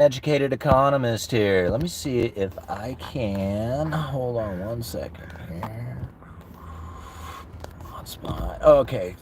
Educated Economist here. Let me see if I can. Hold on one second here. Hotspot. Okay.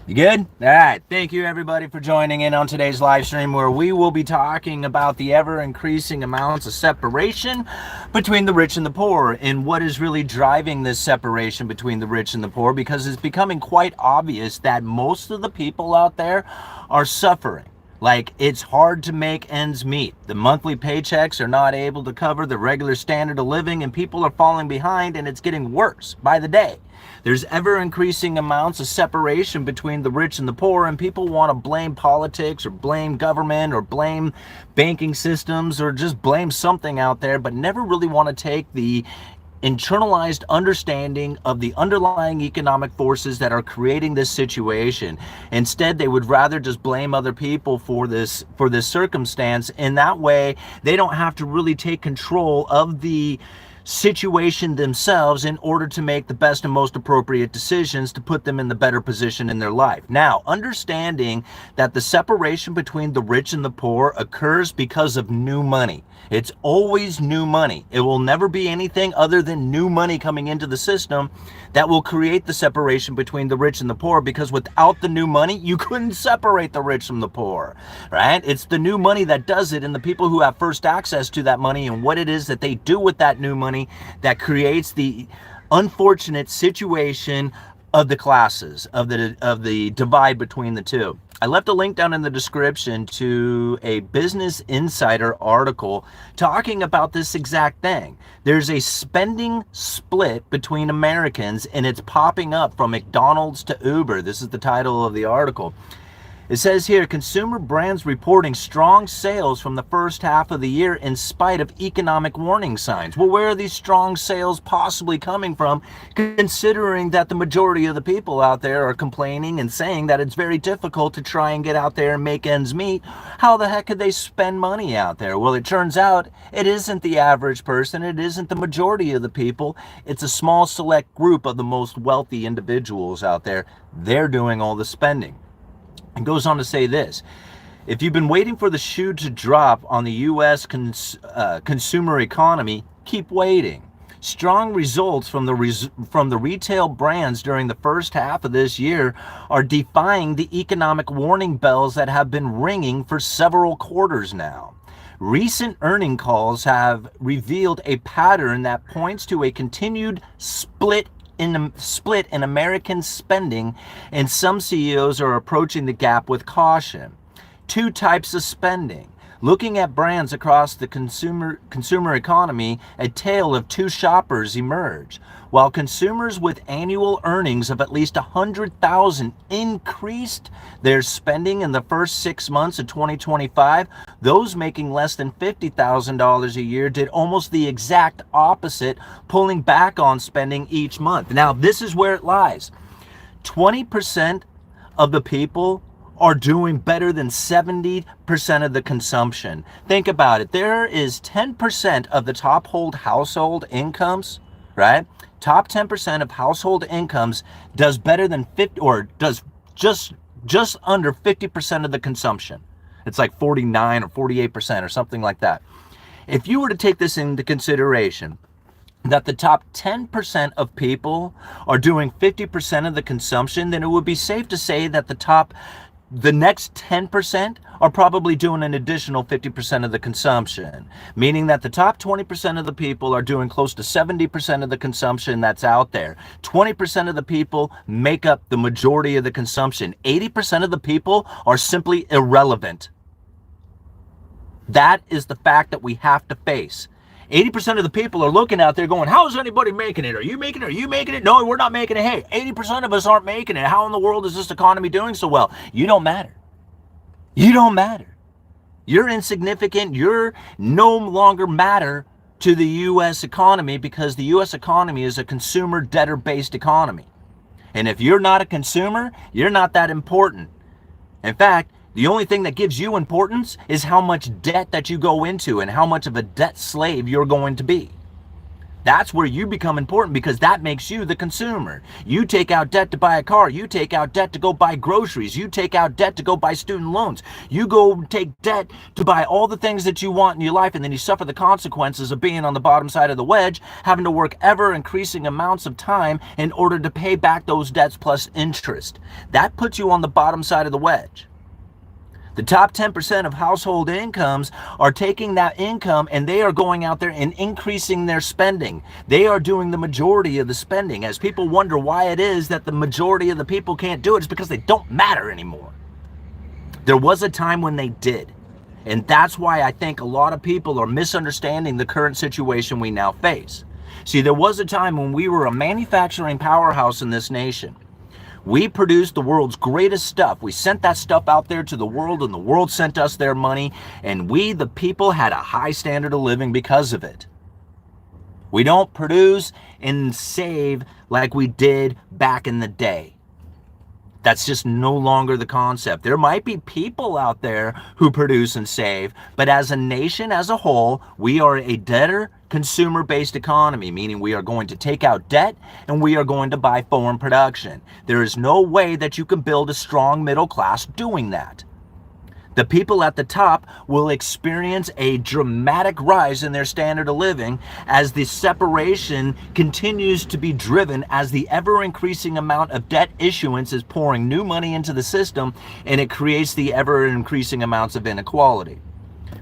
You good? All right. Thank you, everybody, for joining in on today's live stream where we will be talking about the ever-increasing amounts of separation between the rich and the poor and what is really driving this separation between the rich and the poor, because it's becoming quite obvious that most of the people out there are suffering. Like, it's hard to make ends meet. The monthly paychecks are not able to cover the regular standard of living, and people are falling behind, and it's getting worse by the day. There's ever-increasing amounts of separation between the rich and the poor, and people want to blame politics or blame government or blame banking systems or just blame something out there, but never really want to take the internalized understanding of the underlying economic forces that are creating this situation. Instead, they would rather just blame other people for this circumstance. In that way, they don't have to really take control of the situation themselves in order to make the best and most appropriate decisions to put them in the better position in their life. Now, understanding that the separation between the rich and the poor occurs because of new money. It's always new money. It will never be anything other than new money coming into the system that will create the separation between the rich and the poor, because without the new money, you couldn't separate the rich from the poor, right? It's the new money that does it, and the people who have first access to that money and what it is that they do with that new money that creates the unfortunate situation of the classes, of the divide between the two. I left a link down in the description to a Business Insider article talking about this exact thing. There's a spending split between Americans, and it's popping up from McDonald's to Uber. This is the title of the article. It says here, consumer brands reporting strong sales from the first half of the year in spite of economic warning signs. Well, where are these strong sales possibly coming from, considering that the majority of the people out there are complaining and saying that it's very difficult to try and get out there and make ends meet? How the heck could they spend money out there? Well, it turns out it isn't the average person. It isn't the majority of the people. It's a small select group of the most wealthy individuals out there. They're doing all the spending. It goes on to say this: if you've been waiting for the shoe to drop on the U.S. consumer economy, keep waiting. Strong results from the retail brands during the first half of this year are defying the economic warning bells that have been ringing for several quarters now. Recent earnings calls have revealed a pattern that points to a continued split in American spending, and some CEOs are approaching the gap with caution. Two types of spending. Looking at brands across the consumer economy, a tale of two shoppers emerge. While consumers with annual earnings of at least $100,000 increased their spending in the first 6 months of 2025, those making less than $50,000 a year did almost the exact opposite, pulling back on spending each month. Now, this is where it lies. 20% of the people are doing better than 70% of the consumption. Think about it. There is 10% of the top household incomes, right? Top 10% of household incomes does better than 50, or does just under 50% of the consumption. It's like 49 or 48% or something like that. If you were to take this into consideration, that the top 10% of people are doing 50% of the consumption, then it would be safe to say that the next 10% are probably doing an additional 50% of the consumption, meaning that the top 20% of the people are doing close to 70% of the consumption that's out there. 20% of the people make up the majority of the consumption. 80% of the people are simply irrelevant. That is the fact that we have to face. 80% of the people are looking out there going, how is anybody making it? Are you making it? Are you making it? No, we're not making it. Hey, 80% of us aren't making it. How in the world is this economy doing so well? You don't matter. You don't matter. You're insignificant. You're no longer matter to the U.S. economy, because the U.S. economy is a consumer debtor-based economy. And if you're not a consumer, you're not that important. In fact, the only thing that gives you importance is how much debt that you go into and how much of a debt slave you're going to be. That's where you become important, because that makes you the consumer. You take out debt to buy a car. You take out debt to go buy groceries. You take out debt to go buy student loans. You go take debt to buy all the things that you want in your life, and then you suffer the consequences of being on the bottom side of the wedge, having to work ever increasing amounts of time in order to pay back those debts plus interest. That puts you on the bottom side of the wedge. The top 10% of household incomes are taking that income and they are going out there and increasing their spending. They are doing the majority of the spending. As people wonder why it is that the majority of the people can't do it, it's because they don't matter anymore. There was a time when they did. And that's why I think a lot of people are misunderstanding the current situation we now face. See, there was a time when we were a manufacturing powerhouse in this nation. We produced the world's greatest stuff. We sent that stuff out there to the world, and the world sent us their money, and we, the people, had a high standard of living because of it. We don't produce and save like we did back in the day. That's just no longer the concept. There might be people out there who produce and save, but as a nation as a whole, we are a debtor consumer-based economy, meaning we are going to take out debt and we are going to buy foreign production. There is no way that you can build a strong middle class doing that. The people at the top will experience a dramatic rise in their standard of living as the separation continues to be driven, as the ever-increasing amount of debt issuance is pouring new money into the system, and it creates the ever-increasing amounts of inequality.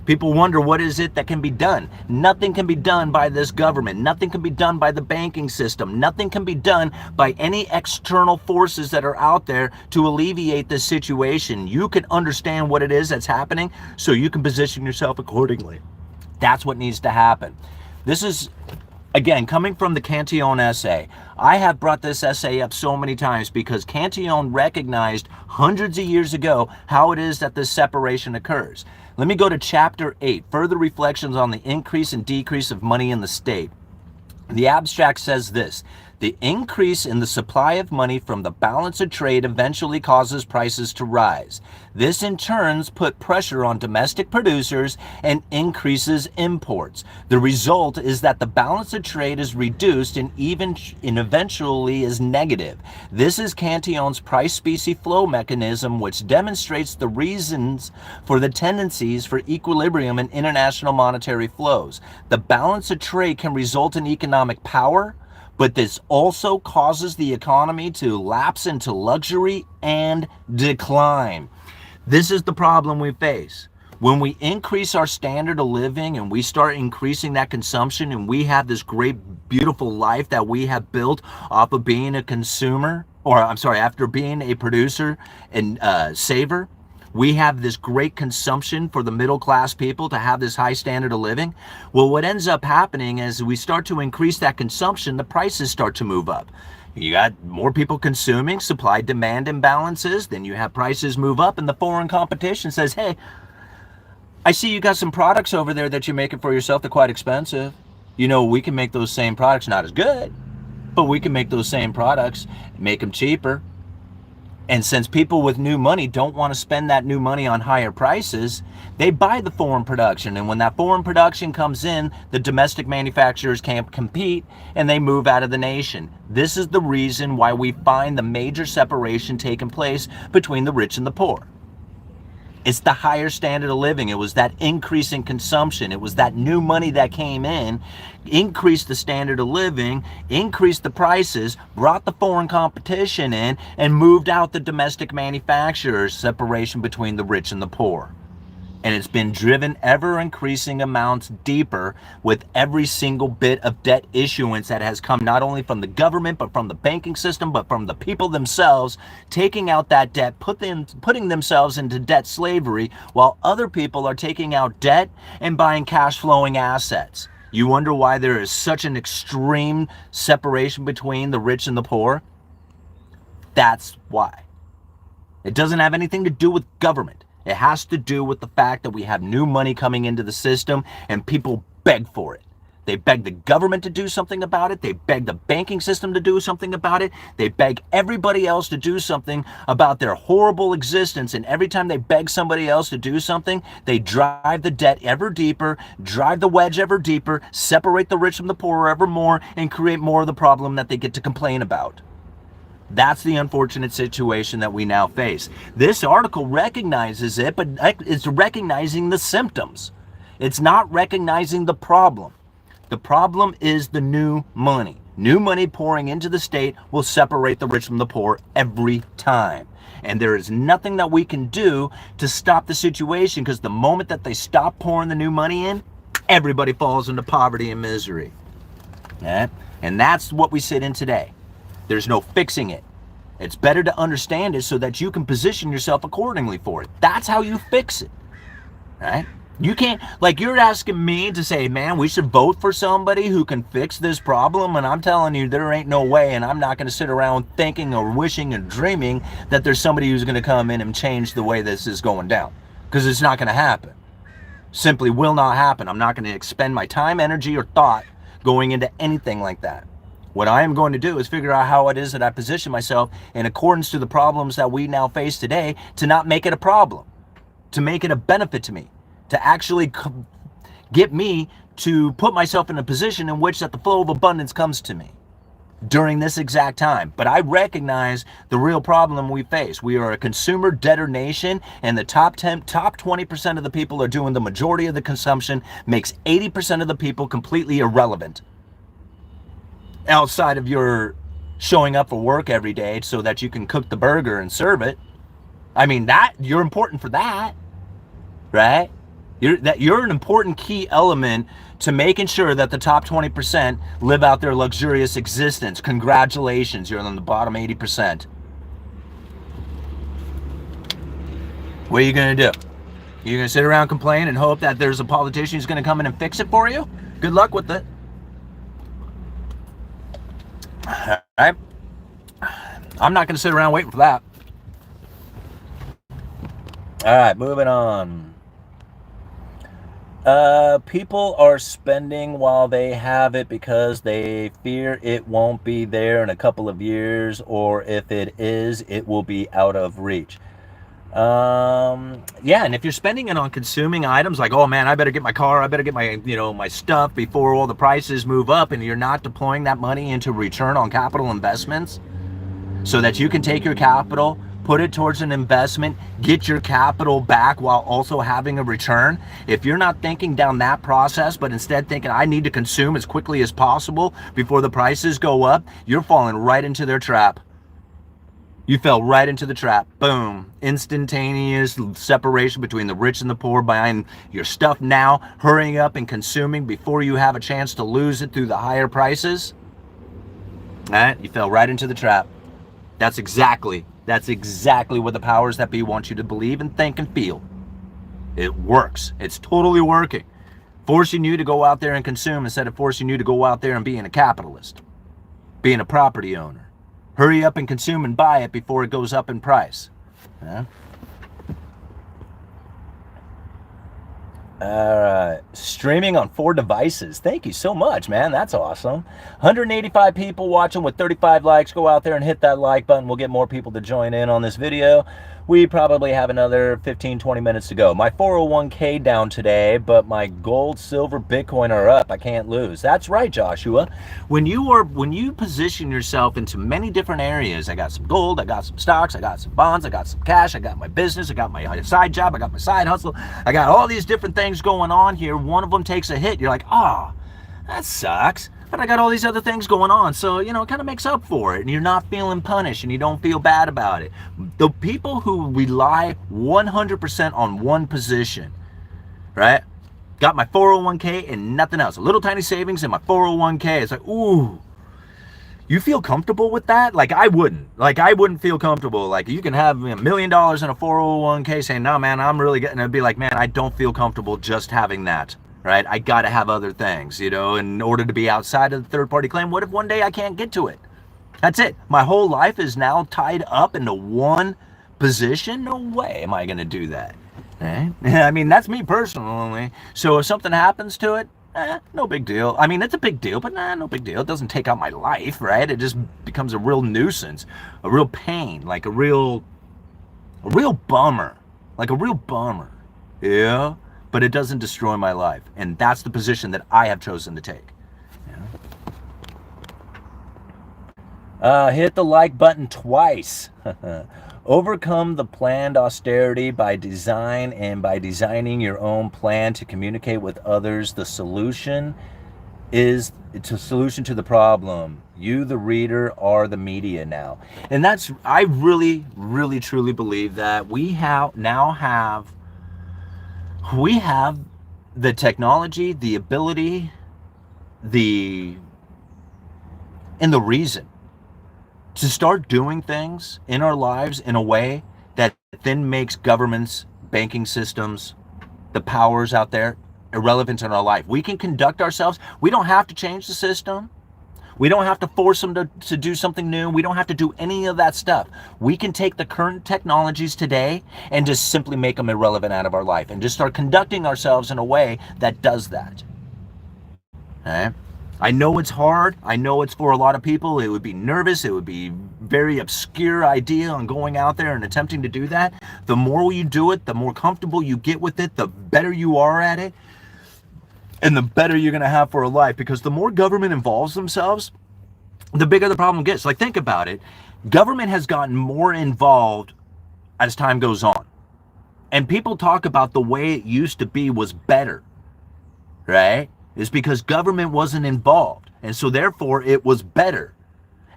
People wonder, what is it that can be done? Nothing can be done by this government. Nothing can be done by the banking system. Nothing can be done by any external forces that are out there to alleviate this situation. You can understand what it is that's happening so you can position yourself accordingly. That's what needs to happen. This is, again, coming from the Cantillon essay. I have brought this essay up so many times because Cantillon recognized hundreds of years ago how it is that this separation occurs. Let me go to chapter 8, further reflections on the increase and decrease of money in the state. The abstract says this: the increase in the supply of money from the balance of trade eventually causes prices to rise. This in turn puts pressure on domestic producers and increases imports. The result is that the balance of trade is reduced and eventually is negative. This is Cantillon's price-specie flow mechanism, which demonstrates the reasons for the tendencies for equilibrium in international monetary flows. The balance of trade can result in economic power, but this also causes the economy to lapse into luxury and decline. This is the problem we face. When we increase our standard of living and we start increasing that consumption, and we have this great, beautiful life that we have built off of being a consumer, or I'm sorry, after being a producer and saver, we have this great consumption for the middle class people to have this high standard of living. Well, what ends up happening is we start to increase that consumption, the prices start to move up. You got more people consuming, supply-demand imbalances, then you have prices move up, and the foreign competition says, hey, I see you got some products over there that you're making for yourself. They're quite expensive. You know, we can make those same products, not as good, but we can make those same products, make them cheaper. And since people with new money don't want to spend that new money on higher prices, they buy the foreign production. And when that foreign production comes in, the domestic manufacturers can't compete and they move out of the nation. This is the reason why we find the major separation taking place between the rich and the poor. It's the higher standard of living. It was that increase in consumption. It was that new money that came in, increased the standard of living, increased the prices, brought the foreign competition in, and moved out the domestic manufacturers, separation between the rich and the poor. And it's been driven ever increasing amounts deeper with every single bit of debt issuance that has come not only from the government, but from the banking system, but from the people themselves, taking out that debt, putting themselves into debt slavery, while other people are taking out debt and buying cash flowing assets. You wonder why there is such an extreme separation between the rich and the poor? That's why. It doesn't have anything to do with government. It has to do with the fact that we have new money coming into the system and people beg for it. They beg the government to do something about it. They beg the banking system to do something about it. They beg everybody else to do something about their horrible existence. And every time they beg somebody else to do something, they drive the debt ever deeper, drive the wedge ever deeper, separate the rich from the poor ever more, and create more of the problem that they get to complain about. That's the unfortunate situation that we now face. This article recognizes it, but it's recognizing the symptoms. It's not recognizing the problem. The problem is the new money. New money pouring into the state will separate the rich from the poor every time. And there is nothing that we can do to stop the situation, because the moment that they stop pouring the new money in, everybody falls into poverty and misery. Yeah? And that's what we sit in today. There's no fixing it. It's better to understand it so that you can position yourself accordingly for it. That's how you fix it. Right? You can't, like, you're asking me to say, man, we should vote for somebody who can fix this problem, and I'm telling you there ain't no way, and I'm not going to sit around thinking or wishing and dreaming that there's somebody who's going to come in and change the way this is going down, because it's not going to happen. Simply will not happen. I'm not going to expend my time, energy, or thought going into anything like that. What I am going to do is figure out how it is that I position myself in accordance to the problems that we now face today, to not make it a problem, to make it a benefit to me, to actually get me to put myself in a position in which that the flow of abundance comes to me during this exact time. But I recognize the real problem we face. We are a consumer debtor nation, and the top 20% of the people are doing the majority of the consumption, makes 80% of the people completely irrelevant. Outside of your showing up for work every day so that you can cook the burger and serve it. I mean, that you're important for that, right? You're an important key element to making sure that the top 20% live out their luxurious existence. Congratulations, you're on the bottom 80%. What are you going to do? You're going to sit around, complain, and hope that there's a politician who's going to come in and fix it for you? Good luck with it. All right? I'm not going to sit around waiting for that. All right, moving on. People are spending while they have it because they fear it won't be there in a couple of years, or if it is, it will be out of reach. Yeah, and if you're spending it on consuming items like, oh man, I better get my car, I better get my, my stuff before all the prices move up, and you're not deploying that money into return on capital investments so that you can take your capital, put it towards an investment, get your capital back while also having a return. If you're not thinking down that process, but instead thinking, I need to consume as quickly as possible before the prices go up, you're falling right into their trap. You fell right into the trap. Boom. Instantaneous separation between the rich and the poor, buying your stuff now, hurrying up and consuming before you have a chance to lose it through the higher prices. All right? You fell right into the trap. That's exactly what the powers that be want you to believe and think and feel. It works. It's totally working. Forcing you to go out there and consume instead of forcing you to go out there and being a capitalist, being a property owner. Hurry up and consume and buy it before it goes up in price. Yeah? All right. Streaming on 4 devices. Thank you so much, man. That's awesome. 185 people watching with 35 likes. Go out there and hit that like button. We'll get more people to join in on this video. We probably have another 15, 20 minutes to go. My 401k down today, but my gold, silver, Bitcoin are up. I can't lose. That's right, Joshua. When you position yourself into many different areas, I got some gold, I got some stocks, I got some bonds, I got some cash, I got my business, I got my side job, I got my side hustle, I got all these different things going on here. One of them takes a hit. You're like, oh, that sucks. But I got all these other things going on. So, it kind of makes up for it. And you're not feeling punished and you don't feel bad about it. The people who rely 100% on one position, right? Got my 401k and nothing else. A little tiny savings in my 401k. It's like, ooh, you feel comfortable with that? Like I wouldn't. Like I wouldn't feel comfortable. Like you can have $1 million in a 401k saying, no, man, I'm really getting, I'd be like, man, I don't feel comfortable just having that. Right? I got to have other things, in order to be outside of the third-party claim. What if one day I can't get to it? That's it. My whole life is now tied up into one position? No way am I going to do that. Right? I mean, that's me personally. So if something happens to it, no big deal. I mean, it's a big deal, but no big deal. It doesn't take out my life, right? It just becomes a real nuisance, a real pain, like a real bummer, like a real bummer. Yeah, but it doesn't destroy my life, and that's the position that I have chosen to take. Hit the like button twice. Overcome the planned austerity by design and by designing your own plan to communicate with others. The solution is the solution to the problem. You, the reader, are the media now. And that's, I really, really, truly believe that we have the technology, the ability, and the reason to start doing things in our lives in a way that then makes governments, banking systems, the powers out there irrelevant in our life. We can conduct ourselves. We don't have to change the system. We don't have to force them to do something new. We don't have to do any of that stuff. We can take the current technologies today and just simply make them irrelevant out of our life and just start conducting ourselves in a way that does that. Okay? I know it's hard. I know it's for a lot of people. It would be nervous. It would be very obscure idea on going out there and attempting to do that. The more you do it, the more comfortable you get with it, the better you are at it, and the better you're going to have for a life. Because the more government involves themselves, the bigger the problem gets. Like, think about it. Government has gotten more involved as time goes on. And people talk about the way it used to be was better, right? Is because government wasn't involved. And so therefore it was better.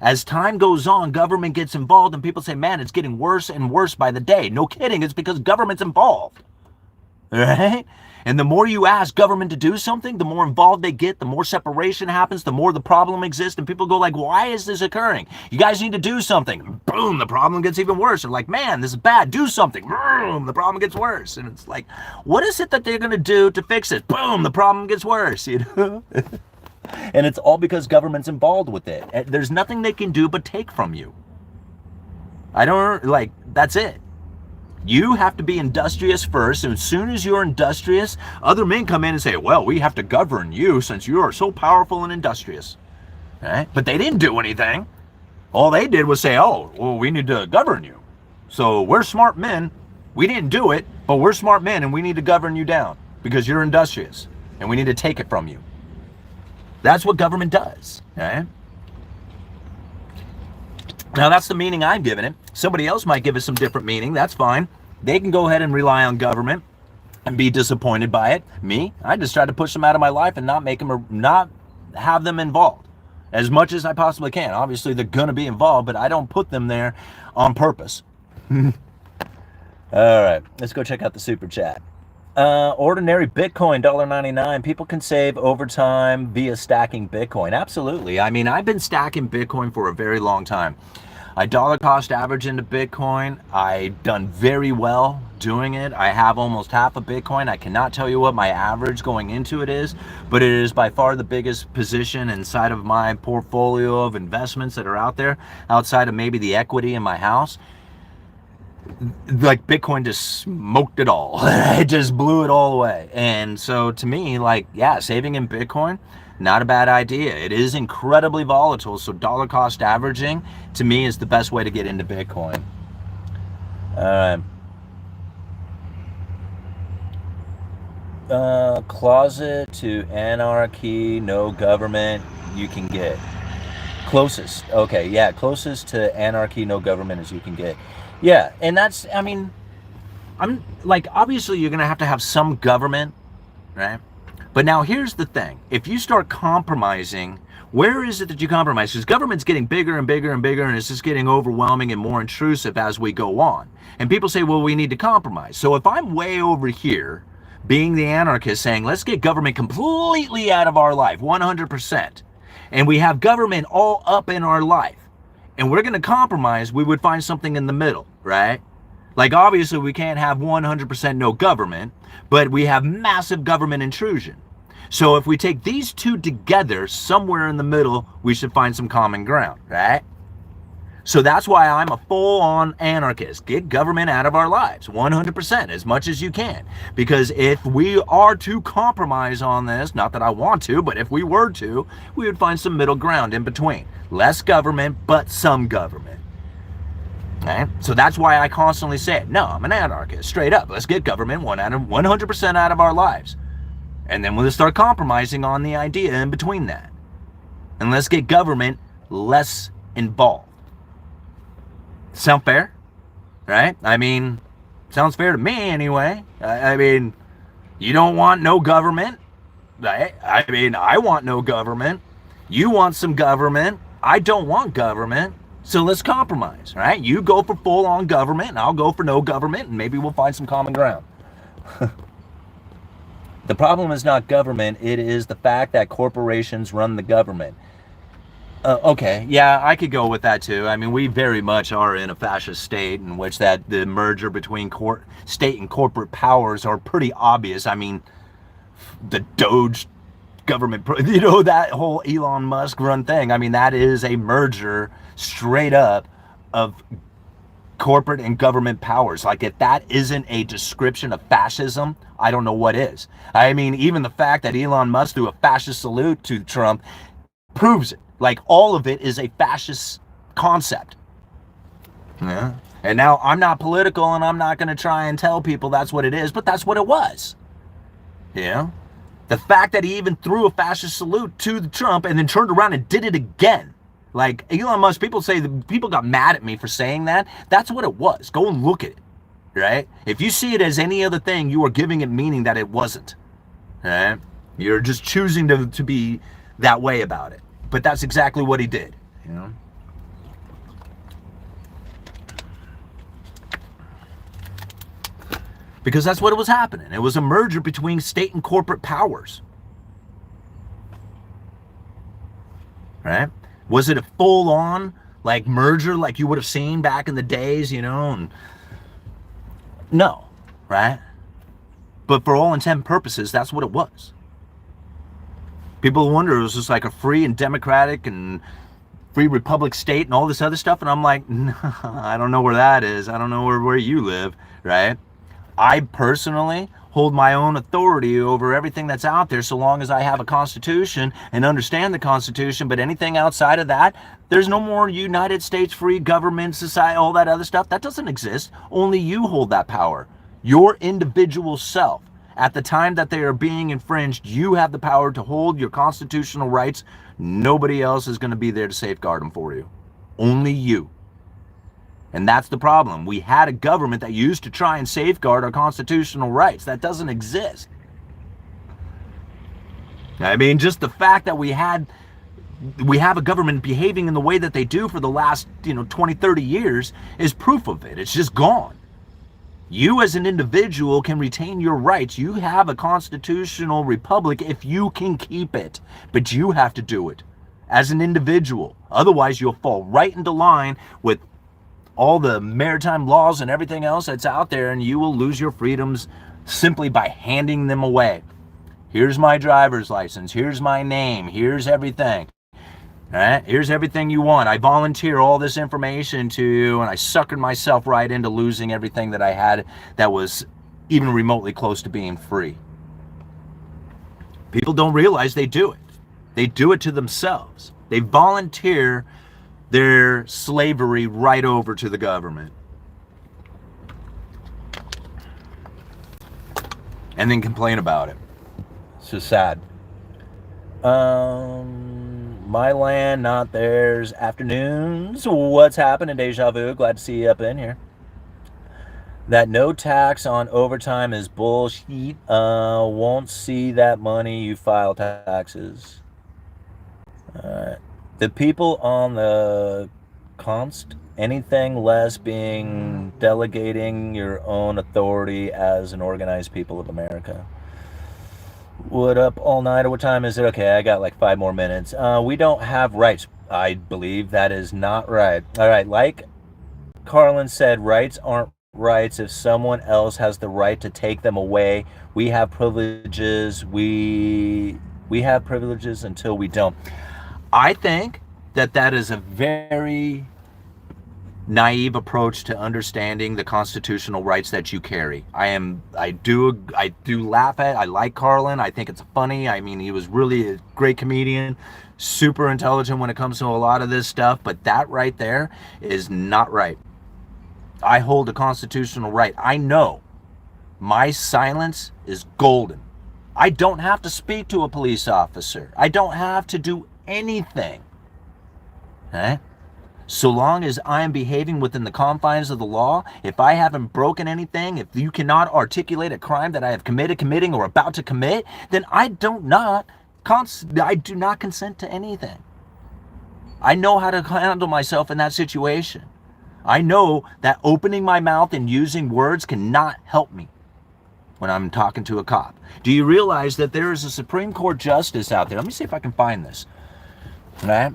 As time goes on, government gets involved and people say, man, it's getting worse and worse by the day. No kidding, it's because government's involved. Right? And the more you ask government to do something, the more involved they get, the more separation happens, the more the problem exists. And people go like, why is this occurring? You guys need to do something. Boom, the problem gets even worse. They're like, man, this is bad. Do something. Boom, the problem gets worse. And it's like, what is it that they're going to do to fix it? Boom, the problem gets worse. You know? And it's all because government's involved with it. There's nothing they can do but take from you. That's it. You have to be industrious first, and as soon as you're industrious, other men come in and say, well, we have to govern you since you are so powerful and industrious. Right? But they didn't do anything. All they did was say, oh, well, we need to govern you. So we're smart men. We didn't do it, but we're smart men, and we need to govern you down because you're industrious, and we need to take it from you. That's what government does. Right? Now, that's the meaning I'm giving it. Somebody else might give it some different meaning. That's fine. They can go ahead and rely on government and be disappointed by it. Me, I just try to push them out of my life and not have them involved as much as I possibly can. Obviously, they're going to be involved, but I don't put them there on purpose. All right, let's go check out the super chat. Ordinary Bitcoin, $1.99. People can save over time via stacking Bitcoin. Absolutely. I mean, I've been stacking Bitcoin for a very long time. I dollar cost average into Bitcoin. I've done very well doing it. I have almost half a Bitcoin. I cannot tell you what my average going into it is, but it is by far the biggest position inside of my portfolio of investments that are out there, outside of maybe the equity in my house. Like, Bitcoin just smoked it all. It just blew it all away. And so to me, like, yeah, saving in Bitcoin, not a bad idea. It is incredibly volatile, so dollar cost averaging to me is the best way to get into Bitcoin. Closet to anarchy, no government, you can get. Closest. Okay, yeah, closest to anarchy, no government as you can get. Yeah, and that's, I mean, I'm like, obviously you're going to have some government, right? But now here's the thing. If you start compromising, where is it that you compromise? Because government's getting bigger and bigger and bigger, and it's just getting overwhelming and more intrusive as we go on. And people say, well, we need to compromise. So if I'm way over here, being the anarchist, saying, let's get government completely out of our life, 100%, and we have government all up in our life, and we're going to compromise, we would find something in the middle, right? Like, obviously, we can't have 100% no government, but we have massive government intrusion. So if we take these two together, somewhere in the middle, we should find some common ground, right? So that's why I'm a full-on anarchist. Get government out of our lives, 100%, as much as you can. Because if we are to compromise on this, not that I want to, but if we were to, we would find some middle ground in between. Less government, but some government. Right? So that's why I constantly say, no, I'm an anarchist, straight up. Let's get government 100% out of our lives. And then we'll start compromising on the idea in between that. And let's get government less involved. Sound fair? Right? I mean, sounds fair to me anyway. I mean, you don't want no government. Right? I mean, I want no government. You want some government. I don't want government. So let's compromise, right? You go for full-on government, and I'll go for no government, and maybe we'll find some common ground. The problem is not government. It is the fact that corporations run the government. Okay, yeah, I could go with that too. I mean, we very much are in a fascist state in which that the merger between state and corporate powers are pretty obvious. I mean, the DOGE government, you know, that whole Elon Musk run thing. I mean, that is a merger straight up of corporate and government powers. Like, if that isn't a description of fascism, I don't know what is. I mean, even the fact that Elon Musk threw a fascist salute to Trump proves it. Like, all of it is a fascist concept. Yeah. And now I'm not political, and I'm not going to try and tell people that's what it is, but that's what it was. Yeah. The fact that he even threw a fascist salute to Trump and then turned around and did it again. Like, Elon Musk, people say that people got mad at me for saying that. That's what it was. Go and look at it. Right? If you see it as any other thing, you are giving it meaning that it wasn't. Right? You're just choosing to be that way about it. But that's exactly what he did. You know? Because that's what was happening. It was a merger between state and corporate powers. Right? Was it a full-on, like, merger like you would have seen back in the days, you know? And no, right? But for all intent and purposes, that's what it was. People wonder, it was just like a free and democratic and free republic state and all this other stuff. And I'm like, no, I don't know where that is. I don't know where you live, right? I personally hold my own authority over everything that's out there so long as I have a constitution and understand the constitution. But anything outside of that, there's no more United States free government, society, all that other stuff. That doesn't exist. Only you hold that power. Your individual self. At the time that they are being infringed, you have the power to hold your constitutional rights. Nobody else is going to be there to safeguard them for you. Only you. And that's the problem. We had a government that used to try and safeguard our constitutional rights. That doesn't exist. I mean, just the fact that we have a government behaving in the way that they do for the last, 20, 30 years is proof of it. It's just gone. You as an individual can retain your rights. You have a constitutional republic if you can keep it. But you have to do it as an individual. Otherwise, you'll fall right into line with all the maritime laws and everything else that's out there, and you will lose your freedoms simply by handing them away. Here's my driver's license. Here's my name. Here's everything. All right? Here's everything you want. I volunteer all this information to you, and I suckered myself right into losing everything that I had that was even remotely close to being free. People don't realize they do it. They do it to themselves. They volunteer their slavery right over to the government. And then complain about it. It's just sad. My land, not theirs. Afternoons. What's happening, Deja Vu? Glad to see you up in here. That no tax on overtime is bullshit. Won't see that money you file taxes. Alright. The people on the anything less being delegating your own authority as an organized people of America. What up all night? What time is it? Okay, I got like 5 more minutes. We don't have rights. I believe that is not right. All right, like Carlin said, rights aren't rights if someone else has the right to take them away. We have privileges. We have privileges until we don't. I think that is a very naive approach to understanding the constitutional rights that you carry. I do laugh at. I like Carlin. I think it's funny. I mean, he was really a great comedian, super intelligent when it comes to a lot of this stuff. But that right there is not right. I hold a constitutional right. I know my silence is golden. I don't have to speak to a police officer. I don't have to do anything. Okay? So long as I am behaving within the confines of the law, if I haven't broken anything, if you cannot articulate a crime that I have committed, committing, or about to commit, then I do not consent to anything. I know how to handle myself in that situation. I know that opening my mouth and using words cannot help me when I'm talking to a cop. Do you realize that there is a Supreme Court justice out there? Let me see if I can find this. All right?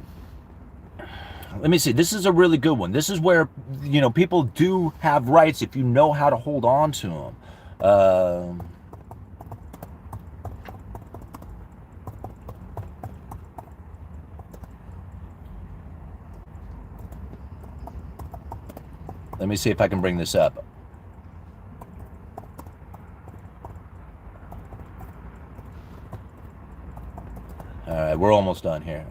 Let me see. This is a really good one. This is where, people do have rights if you know how to hold on to them. Let me see if I can bring this up. All right, we're almost done here.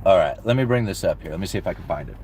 All right, let me bring this up here. Let me see if I can find it.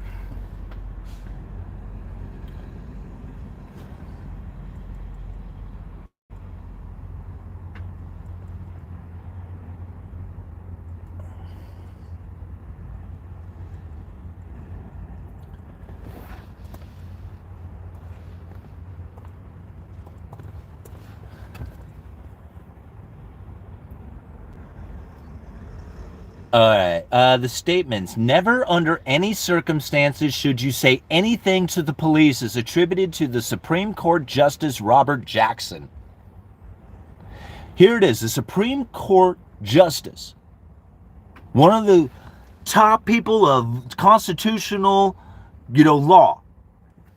All right. The statements, never under any circumstances should you say anything to the police, is attributed to the Supreme Court Justice Robert Jackson. Here it is, the Supreme Court Justice, one of the top people of constitutional, law,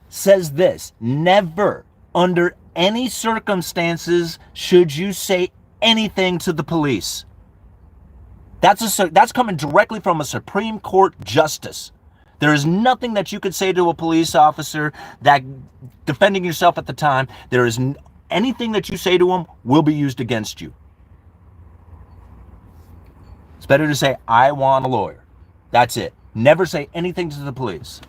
says this: never under any circumstances should you say anything to the police. That's coming directly from a Supreme Court justice. There is nothing that you could say to a police officer that, defending yourself at the time, anything that you say to them will be used against you. It's better to say, I want a lawyer. That's it. Never say anything to the police.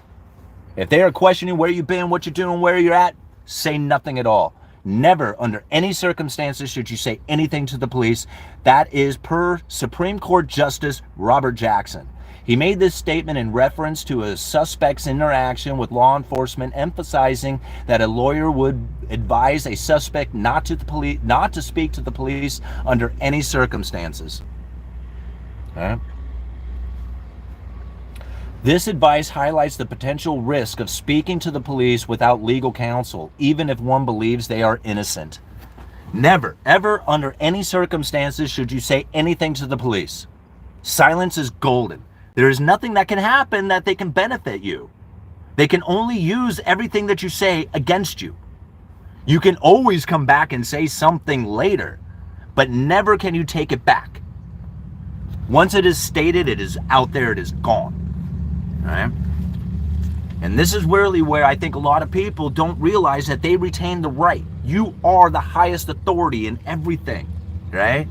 If they are questioning where you've been, what you're doing, where you're at, say nothing at all. Never, under any circumstances, should you say anything to the police. That is per Supreme Court Justice Robert Jackson. He made this statement in reference to a suspect's interaction with law enforcement, emphasizing that a lawyer would advise a suspect not to speak to the police under any circumstances. All right. This advice highlights the potential risk of speaking to the police without legal counsel, even if one believes they are innocent. Never, ever, under any circumstances should you say anything to the police. Silence is golden. There is nothing that can happen that they can benefit you. They can only use everything that you say against you. You can always come back and say something later, but never can you take it back. Once it is stated, it is out there, it is gone. All right? And this is really where I think a lot of people don't realize that they retain the right. You are the highest authority in everything, right?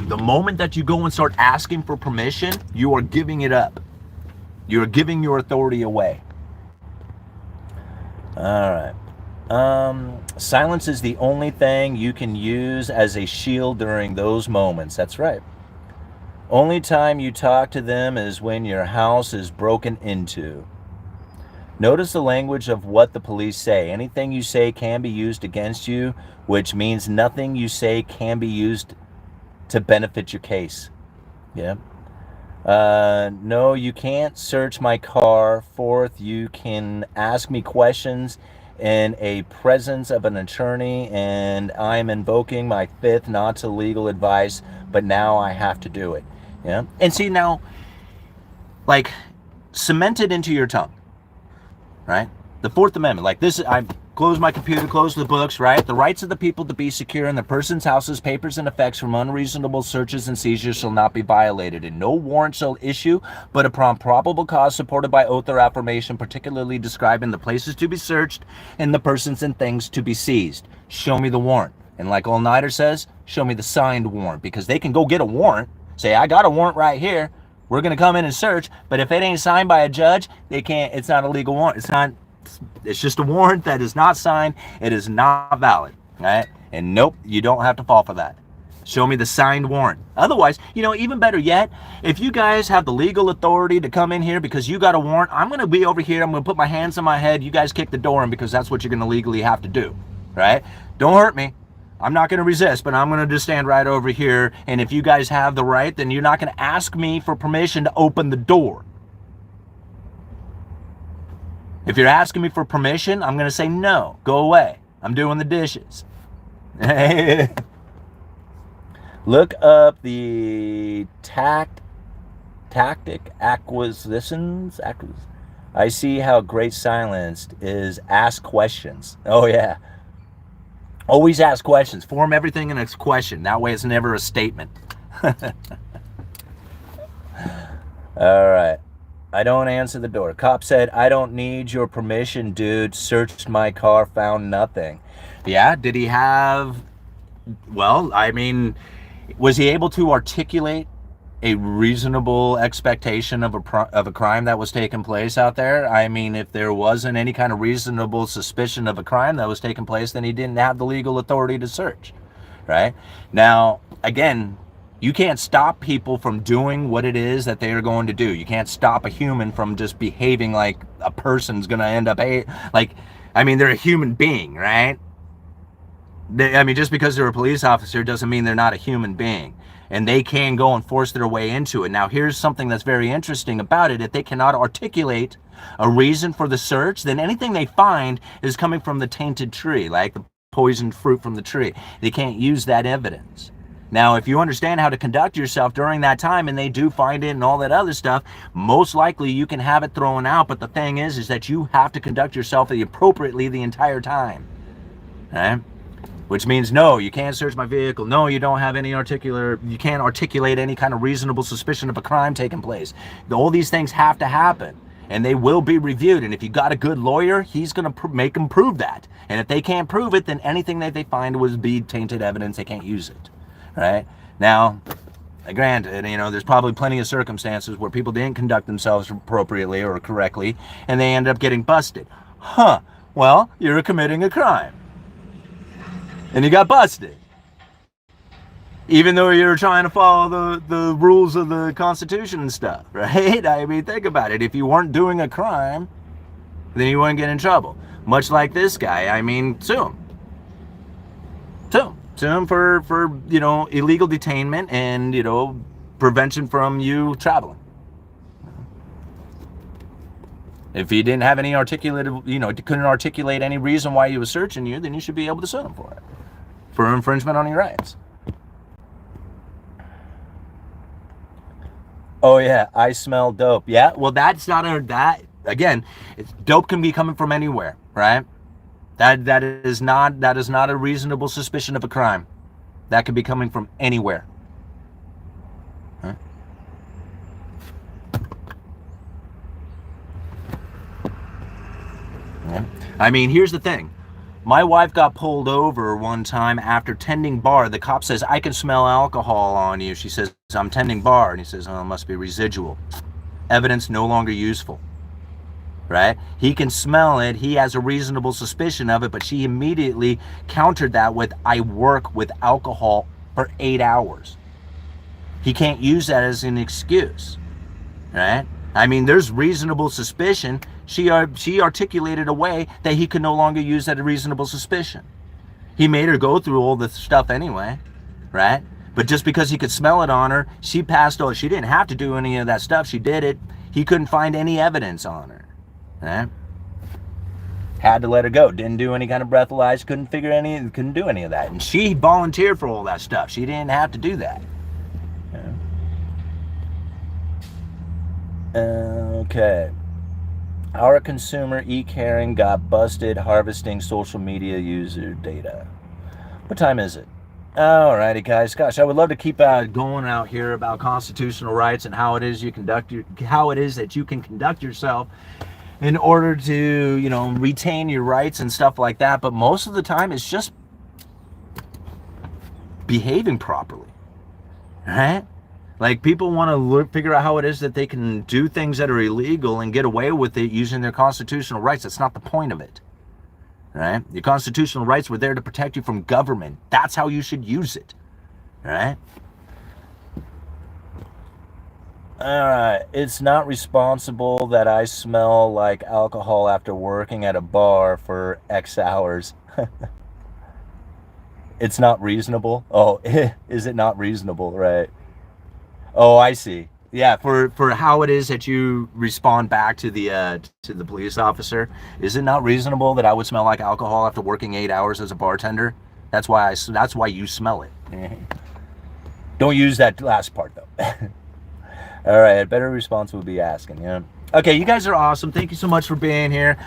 The moment that you go and start asking for permission, you are giving it up. You're giving your authority away. All right. Silence is the only thing you can use as a shield during those moments. That's right. Only time you talk to them is when your house is broken into. Notice the language of what the police say. Anything you say can be used against you, which means nothing you say can be used to benefit your case. Yeah. No, you can't search my car. Fourth, you can ask me questions in a presence of an attorney, and I'm invoking my fifth not to legal advice, but now I have to do it. Yeah. And see, now, like, cement it into your tongue, right? The Fourth Amendment, like this, I close my computer, close the books, right? The rights of the people to be secure in the person's houses, papers, and effects from unreasonable searches and seizures shall not be violated, and no warrant shall issue but upon probable cause supported by oath or affirmation, particularly describing the places to be searched and the persons and things to be seized. Show me the warrant. And like All Nighter says, show me the signed warrant, because they can go get a warrant, say, I got a warrant right here, we're going to come in and search, but if it ain't signed by a judge, they can't, it's not a legal warrant. It's just a warrant that is not signed. It is not valid, right? And nope, you don't have to fall for that. Show me the signed warrant. Otherwise, even better yet, if you guys have the legal authority to come in here because you got a warrant, I'm going to be over here. I'm going to put my hands on my head. You guys kick the door in, because that's what you're going to legally have to do, right? Don't hurt me. I'm not going to resist, but I'm going to just stand right over here. And if you guys have the right, then you're not going to ask me for permission to open the door. If you're asking me for permission, I'm going to say no. Go away. I'm doing the dishes. Look up the tactic acquisitions. I see how great silenced is ask questions. Oh, yeah. Always ask questions. Form everything in a question. That way it's never a statement. All right. I don't answer the door. Cop said, I don't need your permission, dude. Searched my car, found nothing. Yeah, did he have... Well, I mean, was he able to articulate a reasonable expectation of a crime that was taking place out there? I mean, if there wasn't any kind of reasonable suspicion of a crime that was taking place, then he didn't have the legal authority to search, right? Now, again, you can't stop people from doing what it is that they are going to do. You can't stop a human from just behaving like a person's going to end up... they're a human being, right? Just because they're a police officer doesn't mean they're not a human being. And they can go and force their way into it. Now, here's something that's very interesting about it. If they cannot articulate a reason for the search, then anything they find is coming from the tainted tree, like the poisoned fruit from the tree. They can't use that evidence. Now, if you understand how to conduct yourself during that time and they do find it and all that other stuff, most likely you can have it thrown out. But the thing is that you have to conduct yourself appropriately the entire time. Okay? Which means, no, you can't search my vehicle. No, you don't have any you can't articulate any kind of reasonable suspicion of a crime taking place. All these things have to happen, and they will be reviewed. And if you got a good lawyer, he's going to make them prove that. And if they can't prove it, then anything that they find would be tainted evidence. They can't use it, right? Now, granted, there's probably plenty of circumstances where people didn't conduct themselves appropriately or correctly, and they end up getting busted. Well, you're committing a crime. And you got busted. Even though you're trying to follow the rules of the Constitution and stuff, right? I mean, think about it. If you weren't doing a crime, then you wouldn't get in trouble. Much like this guy. Sue him. Sue him for illegal detainment and, prevention from you traveling. If he didn't have any couldn't articulate any reason why he was searching you, then you should be able to sue him for it. For infringement on your rights. Oh yeah, I smell dope. Yeah, well that's not again, dope can be coming from anywhere, right? That is not a reasonable suspicion of a crime. That could be coming from anywhere. Huh? Yeah. Here's the thing. My wife got pulled over one time after tending bar. The cop says, I can smell alcohol on you. She says, I'm tending bar. And he says, oh, it must be residual. Evidence no longer useful. Right? He can smell it. He has a reasonable suspicion of it, but she immediately countered that with, I work with alcohol for 8 hours. He can't use that as an excuse. Right? There's reasonable suspicion. She articulated a way that he could no longer use that reasonable suspicion. He made her go through all the stuff anyway, right? But just because he could smell it on her, she passed over. She didn't have to do any of that stuff. She did it. He couldn't find any evidence on her, right? Had to let her go. Didn't do any kind of breathalyzer. Couldn't do any of that. And she volunteered for all that stuff. She didn't have to do that. Okay. Our consumer e-caring got busted harvesting social media user data. What time is it? Alrighty, guys. Gosh, I would love to keep going out here about constitutional rights and how it is that you can conduct yourself in order to, retain your rights and stuff like that. But most of the time, it's just behaving properly, right? Like, people want to figure out how it is that they can do things that are illegal and get away with it using their constitutional rights. That's not the point of it, right? Your constitutional rights were there to protect you from government. That's how you should use it, right? All right. It's not responsible that I smell like alcohol after working at a bar for X hours. It's not reasonable. Oh, is it not reasonable? Right. Oh, I see. Yeah, for how it is that you respond back to the police officer. Is it not reasonable that I would smell like alcohol after working 8 hours as a bartender? That's why you smell it. Don't use that last part though. All right, a better response would be asking. Yeah. Okay, you guys are awesome. Thank you so much for being here.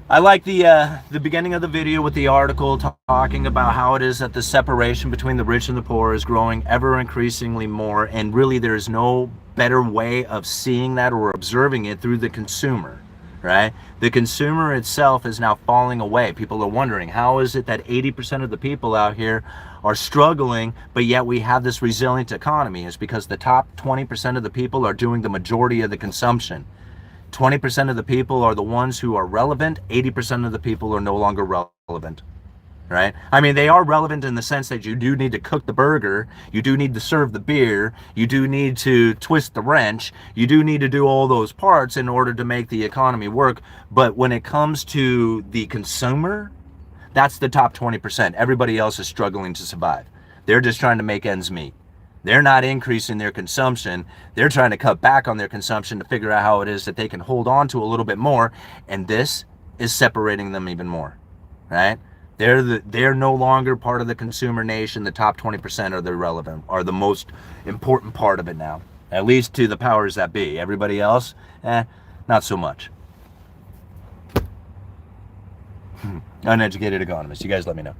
I like the beginning of the video with the article talking about how it is that the separation between the rich and the poor is growing ever increasingly more, and really there is no better way of seeing that or observing it through the consumer, right? The consumer itself is now falling away. People are wondering, how is it that 80% of the people out here are struggling, but yet we have this resilient economy? It's because the top 20% of the people are doing the majority of the consumption. 20% of the people are the ones who are relevant. 80% of the people are no longer relevant, right? I mean, they are relevant in the sense that you do need to cook the burger, you do need to serve the beer, you do need to twist the wrench, you do need to do all those parts in order to make the economy work. But when it comes to the consumer, that's the top 20%. Everybody else is struggling to survive. They're just trying to make ends meet. They're not increasing their consumption. They're trying to cut back on their consumption to figure out how it is that they can hold on to a little bit more. And this is separating them even more, right? They're no longer part of the consumer nation. The top 20% are the relevant, are the most important part of it now, at least to the powers that be. Everybody else, not so much. Uneducated economist. You guys let me know.